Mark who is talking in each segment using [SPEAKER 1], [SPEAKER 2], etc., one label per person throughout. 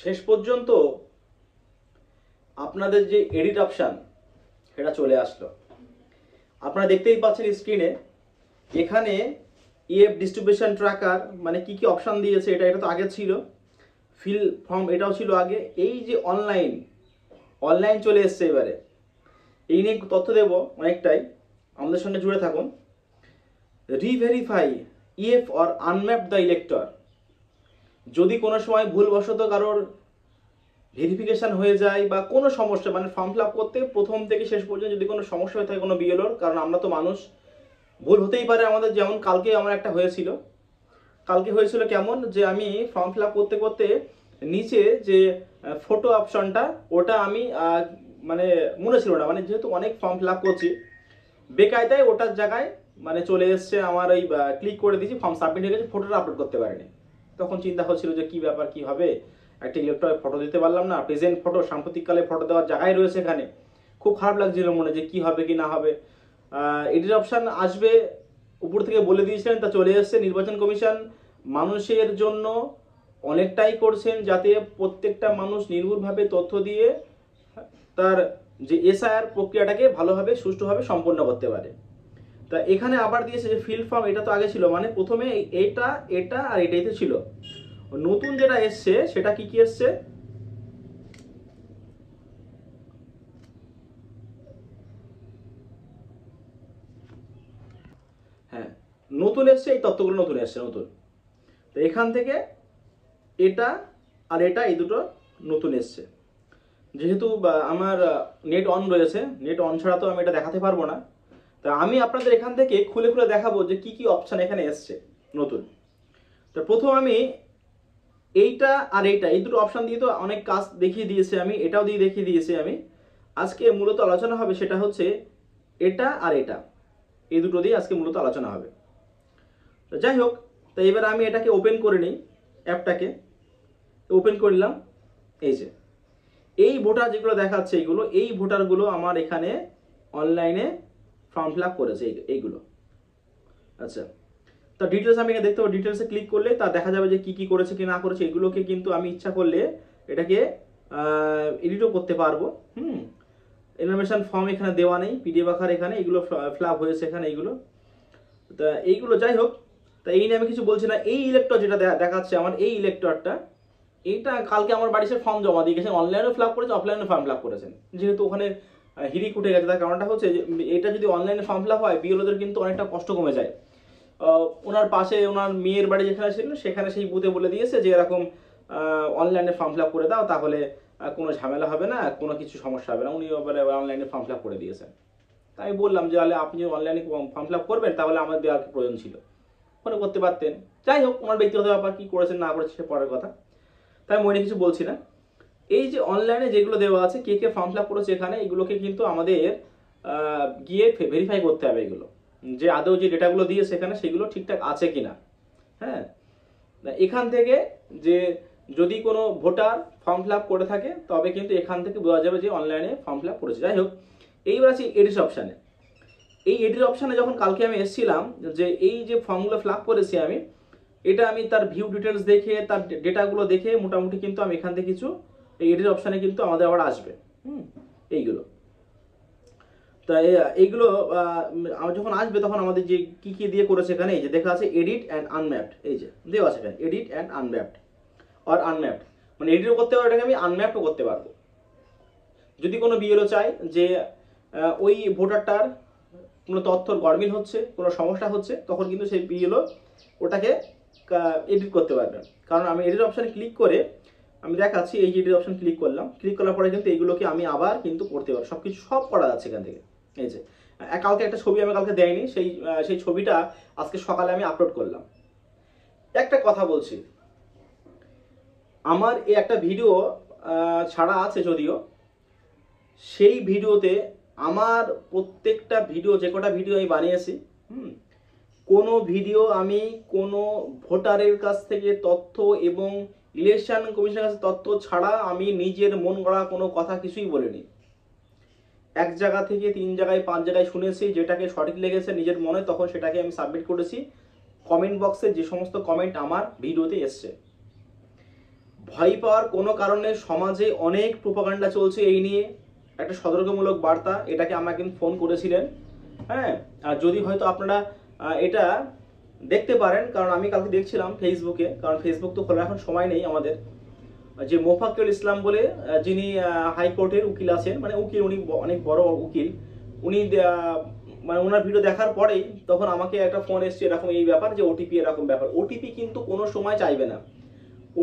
[SPEAKER 1] শেষ পর্যন্ত আপনাদের যে এডিট অপশান সেটা চলে আসলো। আপনারা দেখতেই পাচ্ছেন স্ক্রিনে, এখানে ইএফ ডিস্ট্রিবিউশন ট্র্যাকার মানে কি কি অপশান দিয়েছে, এটা তো আগে ছিল। ফিল ফর্ম এটাও ছিল আগে। এই যে অনলাইন চলে এসছে এবারে, এই নিয়ে তথ্য দেব অনেকটাই, আমাদের সঙ্গে জুড়ে থাকুন। Reverify EF or unmap the elector. যদি কোনো সময় ভুলবশত কারোর ভেরিফিকেশন হয়ে যায় বা কোনো সমস্যা, মানে ফর্ম ফিল আপ করতে প্রথম থেকে শেষ পর্যন্ত যদি কোনো সমস্যা হয়ে থাকে কোনো বিএলওর, কারণ আমরা তো মানুষ, ভুল হতেই পারে আমাদের। যেমন কালকে আমার একটা হয়েছিল। কেমন যে আমি ফর্ম ফিল আপ করতে করতে নিচে যে ফটো অপশনটা, ওটা আমি মানে মনে ছিল না, মানে যেহেতু অনেক ফর্ম ফিল আপ করছি বেকায়দায় ওটার জায়গায় মানে চলে এসছে আমার ওই ক্লিক করে দিয়েছি, ফর্ম সাবমিট হয়ে গেছে, ফটোটা আপলোড করতে পারিনি। তখন চিন্তা হচ্ছিল যে কি ব্যাপার, কি হবে, একটা ইলেকট্রনিক ফটো দিতে পারলাম না, প্রেজেন্ট ফটো, সাম্প্রতিককালে ফটো দেওয়ার জায়গায় রয়েছে এখানে। খুব খারাপ লাগছিল মনে, যে কি হবে কি না হবে। এডিট অপশান আসবে উপর থেকে বলে দিয়েছিলেন, তা চলে এসছে। নির্বাচন কমিশন মানুষের জন্য অনেকটাই করছেন যাতে প্রত্যেকটা মানুষ নির্ভুলভাবে তথ্য দিয়ে তার যে এসআইআর প্রক্রিয়াটাকে ভালোভাবে সুষ্ঠুভাবে সম্পন্ন করতে পারে। তা এখানে আবার দিয়েছে যে ফিল ফর্ম, এটা তো আগে ছিল, মানে প্রথমে এটা আর এটাই তো ছিল। নতুন যেটা এসছে সেটা কি এসছে, হ্যাঁ নতুন এসছে, এই তথ্যগুলো নতুন এসছে। তো এখান থেকে এটা আর এটা, এই দুটো নতুন এসছে। যেহেতু আমার নেট অন রয়েছে, নেট অন ছাড়া তো আমি এটা দেখাতে পারবো না। তা আমি আপনাদের এখান থেকে খুলে খুলে দেখাবো যে কি কি অপশান এখানে এসছে নতুন। তো প্রথম আমি এইটা আর এইটা, এই দুটো অপশান দিয়ে তো অনেক কাজ দেখিয়ে দিয়েছে আমি, এটাও দিয়ে দেখিয়ে দিয়েছি আমি। আজকে মূলত আলোচনা হবে সেটা হচ্ছে এটা আর এটা, এই দুটো দিয়ে আজকে মূলত আলোচনা হবে। তো যাই হোক, তো এবার আমি এটাকে ওপেন করে নিই, অ্যাপটাকে ওপেন করলাম। এই যে এই ভোটার যেগুলো দেখাচ্ছে, এই ভোটারগুলো আমার এখানে অনলাইনে ফর্ম ফিল আপ করেছে, এইগুলো। আচ্ছা, তো ডিটেলস আমি এখানে দেখতে পাবো। ডিটেলসে ক্লিক করলে তা দেখা যাবে যে কি কি করেছে কি না করেছে। এগুলোকে কিন্তু আমি ইচ্ছা করলে এটাকে এডিটও করতে পারবো। ইনফরমেশন ফর্ম এখানে দেওয়া নেই, পিডিএফ আকার এখানে এগুলো ফিল আপ হয়েছে এখানে এইগুলো। তা এইগুলো যাই হোক, তা এই নিয়ে আমি কিছু বলছি না। এই ইলেক্টর যেটা দেখাচ্ছে আমার, এই ইলেক্টরটা, এইটা কালকে আমার বাড়িতে ফর্ম জমা দিয়ে গেছেন, অনলাইনেও ফিল আপ করেছেন, অফলাইনে ফর্ম ফিল আপ করেছেন। যেহেতু ওখানে হিরিক উঠে গেছে, তার কারণটা হচ্ছে যে এটা যদি অনলাইনে ফর্ম ফিল আপ হয়, বিএলওদের কিন্তু অনেকটা কষ্ট কমে যায়। ওনার পাশে ওনার মেয়ের বাড়ি যেখানে ছিল সেখানে সেই বুথে বলে দিয়েছে যে এরকম অনলাইনে ফর্ম ফিল আপ করে দাও, তাহলে কোনো ঝামেলা হবে না, কোনো কিছু সমস্যা হবে না। উনি বলে অনলাইনে ফর্ম ফিল আপ করে দিয়েছেন। তাই আমি বললাম যে আপনি অনলাইনে ফর্ম ফিল আপ করবেন, তাহলে আমার দেওয়ার প্রয়োজন ছিল, ফোনে করতে পারতেন। যাই হোক, ওনার ব্যক্তিগত ব্যাপার, কি করেছেন না করেছে সে পরের কথা, তাই মনে কিছু বলছি না। এই যে অনলাইনে যেগুলো দেওয়া আছে, কে কে ফর্ম ফিল আপ করেছে এখানে, এগুলোকে কিন্তু আমাদের গিয়ে ভেরিফাই করতে হবে এগুলো, যে আদৌ যে ডেটাগুলো দিয়ে সেখানে সেগুলো ঠিকঠাক আছে কিনা। হ্যাঁ, এখান থেকে যে যদি কোনো ভোটার ফর্ম ফিল আপ করে থাকে, তবে কিন্তু এখান থেকে বোঝা যাবে যে অনলাইনে ফর্ম ফিল আপ করেছে। যাই হোক, এইবার আছে এডিট অপশানে। এই এডিট অপশানে যখন কালকে আমি এসেছিলাম, যে এই যে ফর্মগুলো ফিল আপ করেছি আমি, এটা আমি তার ভিউ ডিটেলস দেখে, তার ডেটাগুলো দেখে মোটামুটি কিন্তু আমি এখান থেকে কিছু, এই এডিট অপশানে কিন্তু আমাদের আবার আসবে এইগুলো। তা এইগুলো যখন আসবে তখন আমাদের যে কি কি দিয়ে করেছে এখানে, এই যে দেখা আছে এডিট অ্যান্ড আনম্যাপড, এই যে দেওয়া আছে এখানে এডিট অ্যান্ড আনম্যাপড আর আনম্যাপড, মানে এডিটও করতে পারবো এটাকে, আমি আনম্যাপও করতে পারবো। যদি কোনো বিএলও চায় যে ওই ভোটারটার কোনো তথ্যর গরমিল হচ্ছে, কোনো সমস্যা হচ্ছে, তখন কিন্তু সেই বিএলও ওটাকে এডিট করতে পারবেন। কারণ আমি এডিট অপশানে ক্লিক করে আমি দেখাচ্ছি, এই এডিট অপশান ক্লিক করলাম, ক্লিক করার পরে কিন্তু এইগুলোকে আমি আবার কিন্তু করতে পারবো, সব করা যাচ্ছে এখান থেকে। এই যে কালকে একটা ছবি আমি কালকে দেয়নি, সেই ছবিটা আজকে সকালে আমি আপলোড করলাম। একটা কথা বলছি, আমার এই একটা ভিডিও ছাড়া আছে যদিও, সেই ভিডিওতে আমার প্রত্যেকটা ভিডিও, যে কটা ভিডিও আমি বানিয়েছি, কোনো ভিডিও আমি কোনো ভোটারের কাছ থেকে তথ্য এবং ইলেকশন কমিশনের কাছে তথ্য ছাড়া আমি নিজের মন গড়া কোনো কথা কিছুই বলিনি। এক জায়গা থেকে 3 জায়গায় 5 জায়গায় শুনেছি, যেটাকে সঠিক লেগেছে নিজের মনে, তখন সেটাকে আমি সাবমিট করেছি। কমেন্ট বক্সে যে সমস্ত কমেন্ট আমার ভিডিওতে এসছে, ভয় পাওয়ার কোনো কারণে, সমাজে অনেক প্রোপাগান্ডা চলছে এই নিয়ে, একটা সতর্কমূলক বার্তা। এটাকে আমাকে ফোন করেছিলেন। হ্যাঁ, আর যদি হয়তো আপনারা এটা দেখতে পারেন, কারণ আমি কালকে দেখছিলাম ফেসবুকে, কারণ ফেসবুক তো খোলার এখন সময় নেই আমাদের, যে মোফাক্কেল ইসলাম বলে যিনি হাইকোর্টের উকিল আছেন, মানে উকিল, উনি অনেক বড় উকিল, উনি মানে ওনার ভিডিও দেখার পরেই তখন আমাকে একটা ফোন এসছে এরকম এই ব্যাপার, যে ওটিপি এরকম ব্যাপার। ওটিপি কিন্তু কোনো সময় চাইবে না।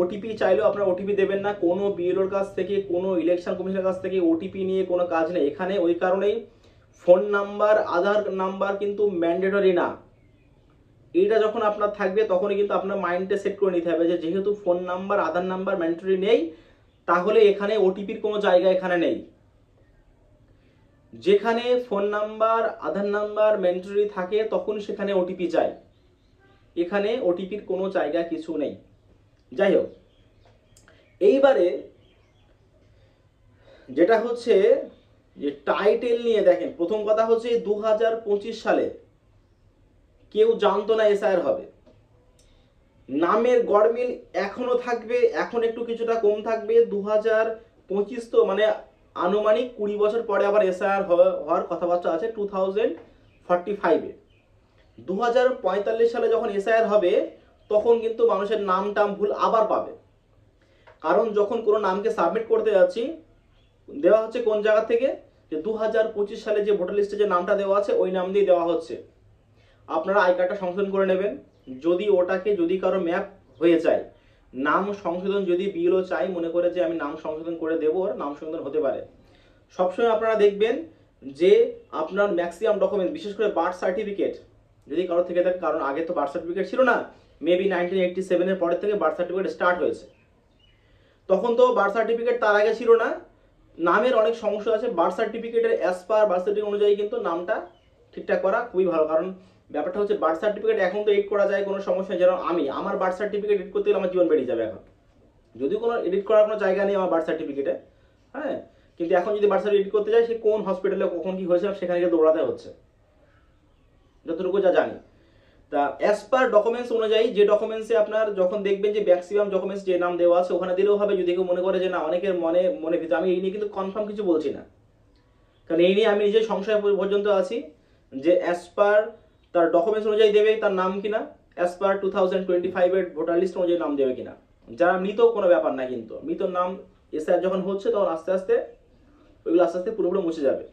[SPEAKER 1] ওটিপি চাইলেও আপনারা ওটিপি দেবেন না। কোনো বিএলওর কাছ থেকে, কোনো ইলেকশন কমিশনের কাছ থেকে ওটিপি নিয়ে কোনো কাজ নেই এখানে। ওই কারণেই ফোন নাম্বার, আধার নাম্বার কিন্তু ম্যান্ডেটরি না। এইটা যখন আপনার থাকবে তখনই কিন্তু আপনার মাইন্ডে সেট করে নিতে হবে যে যেহেতু ফোন নাম্বার, আধার নাম্বার ম্যান্ডেটরি নেই, তাহলে এখানে ওটিপির কোনো জায়গা এখানে নেই। যেখানে ফোন নাম্বার, আধার নাম্বার ম্যান্ডেটরি থাকে তখন সেখানে ওটিপি চাই। এখানে ওটিপির কোনো জায়গা কিছু নেই। যাই হোক, এইবারে যেটা হচ্ছে যে টাইটেল নিয়ে দেখেন, প্রথম কথা হচ্ছে 2025 সালে কেউ জানতো না এসআইআর হবে। নামের গড়মিল এখনো থাকবে, এখন একটু কিছুটা কম থাকবে। 2025 তো মানে আনুমানিক 20 বছর পরে আবার এসআইআর হওয়ার কথাবার্তা আছে 2045-এ। 2045 সালে যখন এসআইআর হবে তখন কিন্তু মানুষের নাম টাম ভুল আবার পাবে। কারণ যখন কোনো নামকে সাবমিট করতে যাচ্ছি, দেওয়া হচ্ছে কোন জায়গা থেকে, যে 2025 সালে যে ভোটার লিস্টে যে নামটা দেওয়া আছে ওই নাম দিয়ে দেওয়া হচ্ছে। আপনারা আই কার্ডটা সংশোধন করে নেবেন। যদি ওটাকে, যদি কারো ম্যাপ হয়ে যায়, নাম সংশোধন যদি বিএলও চাই, মনে করে যে আমি নাম সংশোধন করে দেবো, নাম সংশোধন হতে পারে। সবসময় আপনারা দেখবেন যে আপনার ম্যাক্সিমাম ডকুমেন্ট, বিশেষ করে বার্থ সার্টিফিকেট যদি কারো থেকে থাকে, কারণ আগে তো বার্থ সার্টিফিকেট ছিল না, মেবি 1987-এর পরের থেকে বার্থ সার্টিফিকেট স্টার্ট হয়েছে। তখন তো বার্থ সার্টিফিকেট তার আগে ছিল না। নামের অনেক সমস্যা আছে। বার্থ সার্টিফিকেটের অ্যাজ পার বার্থ সার্টিফিকেট অনুযায়ী কিন্তু নামটা ঠিকঠাক করা খুবই ভালো। কারণ ব্যাপারটা হচ্ছে বার্থ সার্টিফিকেট এখন তো এডিট করা যায়, কোনো সমস্যা নেই। যেমন আমার বার্থ সার্টিফিকেট এডিট করতে গেলে আমার জীবন বেরিয়ে যাবে এখন, যদিও কোনো এডিট করার কোনো জায়গা নেই আমার বার্থ সার্টিফিকেটে। হ্যাঁ, কিন্তু এখন যদি বার্থ সার্টিফিকেট এডিট করতে যাই, সে কোন হসপিটালে কখন কি হয়েছে সেখানে গিয়ে দৌড়াতে হচ্ছে, যতটুকু যা জানি। তা অ্যাজ পার ডকুমেন্টস অনুযায়ী, যে ডকুমেন্টসে আপনার যখন দেখবেন যে ম্যাক্সিমাম ডকুমেন্টস যে নাম দেওয়া আছে ওখানে দিলেও হবে। যদি কেউ মনে করে যে না, অনেকের মনে ভিতরে, আমি এই নিয়ে কিন্তু কনফার্ম কিছু বলছি না, কারণ এই নিয়ে আমি নিজে সংশয় পর্যন্ত আছি যে অ্যাজ পার তার ডকুমেন্টস অনুযায়ী দেবে তার নাম কিনা, অ্যাজ পার 2025-এর ভোটার লিস্ট অনুযায়ী নাম দেবে কিনা। যারা মৃত কোনো ব্যাপার না, কিন্তু মৃত নাম এসআইআর যখন হচ্ছে তখন আস্তে আস্তে ওইগুলো আস্তে আস্তে পুরোপুরি মুছে যাবে।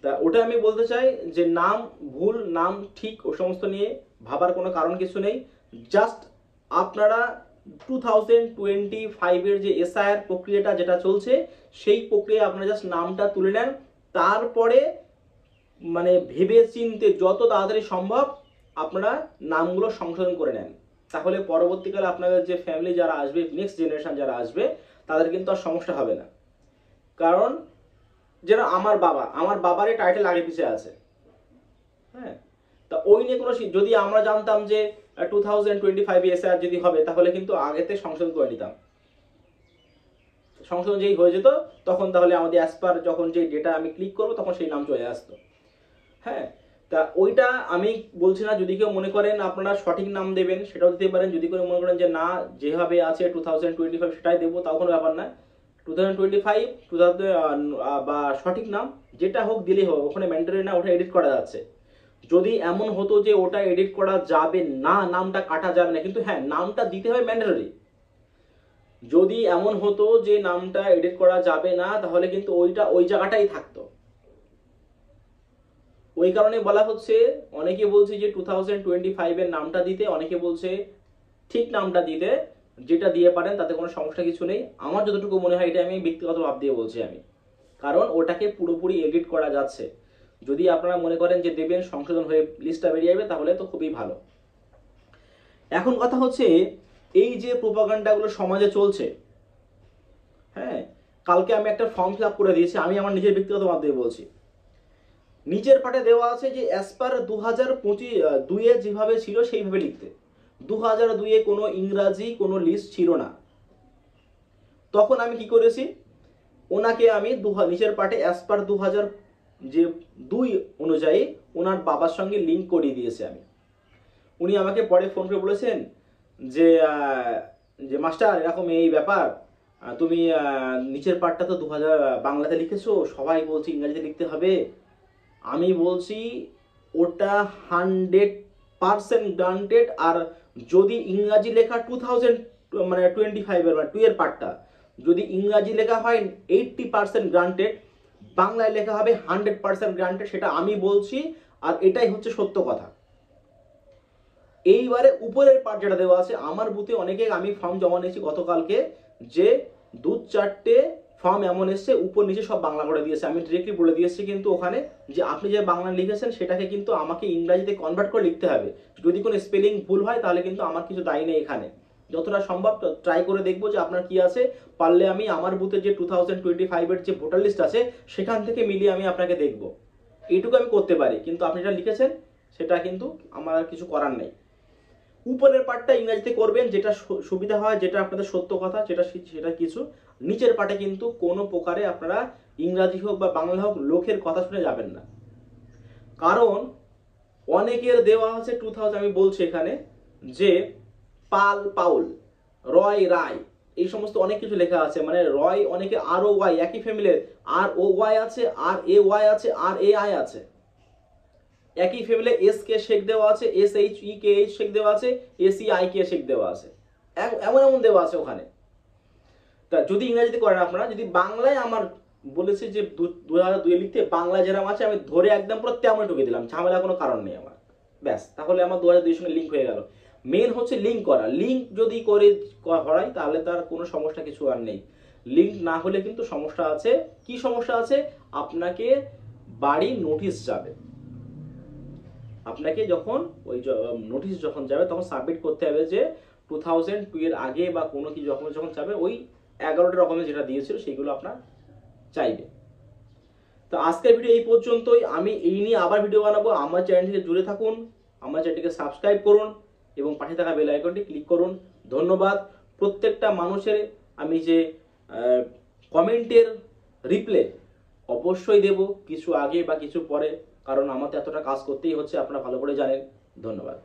[SPEAKER 1] তা ওটা আমি বলতে চাই যে নাম ভুল, নাম ঠিক, ও সমস্ত নিয়ে ভাবার কোনো কারণ কিছু নেই। জাস্ট আপনারা 2025-এর যে এসআইআর প্রক্রিয়াটা যেটা চলছে, সেই প্রক্রিয়া আপনারা জাস্ট নামটা তুলে নেন। তারপরে মানে ভেবে চিনতে যত তাড়াতাড়ি সম্ভব আপনারা নামগুলো সংশোধন করে নেন। তাহলে পরবর্তীকালে আপনাদের যে ফ্যামিলি যারা আসবে, নেক্সট জেনারেশন যারা আসবে, তাদের কিন্তু আর সমস্যা হবে না। কারণ যেটা আমার বাবারই টাইটেল আগে পিছিয়ে আছে। হ্যাঁ, তা ওই নিয়ে কোনো, যদি আমরা জানতাম যে 2025 এসআইআর যদি হবে, তাহলে কিন্তু আগেতে সংশোধন করে নিতাম। সংশোধন যেই হয়ে যেত তখন তাহলে আমাদের অ্যাজ পার যখন যে ডেটা আমি ক্লিক করবো তখন সেই নাম চলে আসতো। হ্যাঁ, তা ওইটা আমি বলছি না। যদি কেউ মনে করেন আপনারা সঠিক নাম দেবেন, সেটাও দিতে পারেন। যদি কেউ মনে করেন যে না, যেভাবে আছে 2025 সেটাই দেবো, তাও কোনো ব্যাপার না। 2025 বা সঠিক নাম যেটা হোক দিলেই হোক, ওখানে ম্যান্ডেটরি না, ওটা এডিট করা যাচ্ছে। যদি এমন হতো যে ওটা এডিট করা যাবে না, নামটা কাটা যাবে না, কিন্তু হ্যাঁ নামটা দিতে হবে ম্যান্ডেটরি। যদি এমন হতো যে নামটা এডিট করা যাবে না, তাহলে কিন্তু ওইটা ওই জায়গাটাই থাকতো। ওই কারণে বলা হচ্ছে, অনেকে বলছে যে 2025-এর নামটা দিতে, অনেকে বলছে ঠিক নামটা দিতে। যেটা দিয়ে পারেন তাতে কোনো সমস্যা কিছু নেই। আমার যতটুকু মনে হয়, এটা আমি ব্যক্তিগত ভাব দিয়ে বলছি আমি, কারণ ওটাকে পুরোপুরি এডিট করা যাচ্ছে। যদি আপনারা মনে করেন যে দেবেন, সংশোধন হয়ে লিস্টটা বেরিয়ে যাবে, তাহলে তো খুবই ভালো। এখন কথা হচ্ছে, এই যে প্রোপাগান্ডাগুলো সমাজে চলছে, হ্যাঁ, কালকে আমি একটা ফর্ম ফিল আপ করে দিয়েছি। আমি আমার নিজের ব্যক্তিগত ভাব দিয়ে বলছি। নিচের পাটে দেওয়া আছে যে অ্যাজ পার 2022-এ যেভাবে ছিল সেইভাবে লিখতে। 2002-এ কোনো ইংরাজি কোনো লিস্ট ছিল না। তখন আমি কি করেছি, ওনাকে আমি নিচের পাটে অ্যাজ পার 2002 অনুযায়ী ওনার বাবার সঙ্গে লিঙ্ক করিয়ে দিয়েছি আমি। উনি আমাকে পরে ফোন করে বলেছেন যে যে মাস্টার এরকম এই ব্যাপার, তুমি নিচের পার্টটা তো 2000 বাংলাতে লিখেছো, সবাই বলছে ইংরাজিতে লিখতে হবে। আমি বলছি ওটা 100% গ্রান্টেড। আর যদি ইংরাজি লেখা 2000 মানে 25 মানে 2 এর পার্টটা যদি ইংরাজি লেখা হয় 80% গ্রান্টেড, বাংলায় লেখা হবে 100% গ্রান্টেড, সেটা আমি বলছি। আর এটাই হচ্ছে সত্য কথা। এইবারে উপরের পার্ট যেটা দেওয়া আছে, আমার বুথে অনেকে, আমি ফর্ম জমা নিয়েছি গতকালকে, যে 2-4টে ফর্ম এমন এসছে উপর নিচে সব বাংলা করে দিয়েছে। আমি ডিরেক্টলি বলে দিয়েছি কিন্তু ওখানে যে আপনি যে বাংলা লিখেছেন সেটাকে কিন্তু আমাকে ইংরাজিতে কনভার্ট করে লিখতে হবে। যদি কোনো স্পেলিং ভুল হয় তাহলে কিন্তু আমার কিছু দায়ী নেই এখানে। যতটা সম্ভব ট্রাই করে দেখবো যে আপনার কি আছে, পারলে আমি আমার বুথে যে 2025-এর যে ভোটার লিস্ট আছে সেখান থেকে মিলিয়ে আমি আপনাকে দেখবো। এইটুকু আমি করতে পারি, কিন্তু আপনি যেটা লিখেছেন সেটা কিন্তু আমার আর কিছু করার নেই। উপরের পার্টটা ইংরেজিতে করবেন, যেটা সুবিধা হয়, যেটা আপনাদের সত্য কথা, সেটা কিছু। নিচের পার্টে কিন্তু কোনো প্রকারে আপনারা ইংরাজি হোক বা বাংলা হোক লোকের কথা শুনে যাবেন না। কারণ অনেকের দেওয়া আছে 2000, আমি বলছি এখানে যে পাল পাউল, রয় রায়, এই সমস্ত অনেক কিছু লেখা আছে। মানে রয় অনেকে আর ও ওয়াই, একই ফ্যামিলির আর ও ওয়াই আছে, আর এ ওয়াই আছে, আর এ আই আছে। একই ফ্যামিলি এস কে শেখ দেওয়া আছে, S H E K H Sheikh দেওয়া আছে, S E I K Sheikh দেওয়া আছে, এমন এমন দেওয়া আছে ওখানে। তা যদি ইংরেজিতে করেন আপনারা, যদি বাংলায় আমার বলেছে যে 2002 লিখতে, বাংলায় যেরকম আছে আমি ধরে একদম পুরো তেমন ঢুকে দিলাম, ঝামেলা কোনো কারণ নেই আমার, ব্যাস, তাহলে আমার 2002 সঙ্গে লিঙ্ক হয়ে গেল। মেন হচ্ছে লিঙ্ক করা। লিঙ্ক যদি করে হরাই তাহলে তার কোনো সমস্যা কিছু আর নেই। লিঙ্ক না হলে কিন্তু সমস্যা আছে। কি সমস্যা আছে? আপনাকে বাড়ি নোটিশ যাবে, আপনাকে যখন ওই নোটিশ যখন যাবে তখন সাবমিট করতে হবে যে 2002 এর আগে বা কোনো কি যখন যখন যাবে ওই 11টা রকমের যেটা দিয়েছিল সেইগুলো আপনার চাইবে। তো আজকের ভিডিও এই পর্যন্তই। আমি এই নিয়ে আবার ভিডিও বানাবো। আমার চ্যানেলটিকে জুড়ে থাকুন, আমার চ্যানেলটিকে সাবস্ক্রাইব করুন এবং পাশে থাকা বেল আইকনটি ক্লিক করুন। ধন্যবাদ। প্রত্যেকটা মানুষের আমি যে কমেন্টের রিপ্লে অবশ্যই দেব, কিছু আগে বা কিছু পরে, কারণ আমার তো এতটা কাজ করতেই হচ্ছে, আপনারা ভালো করে জানেন। ধন্যবাদ।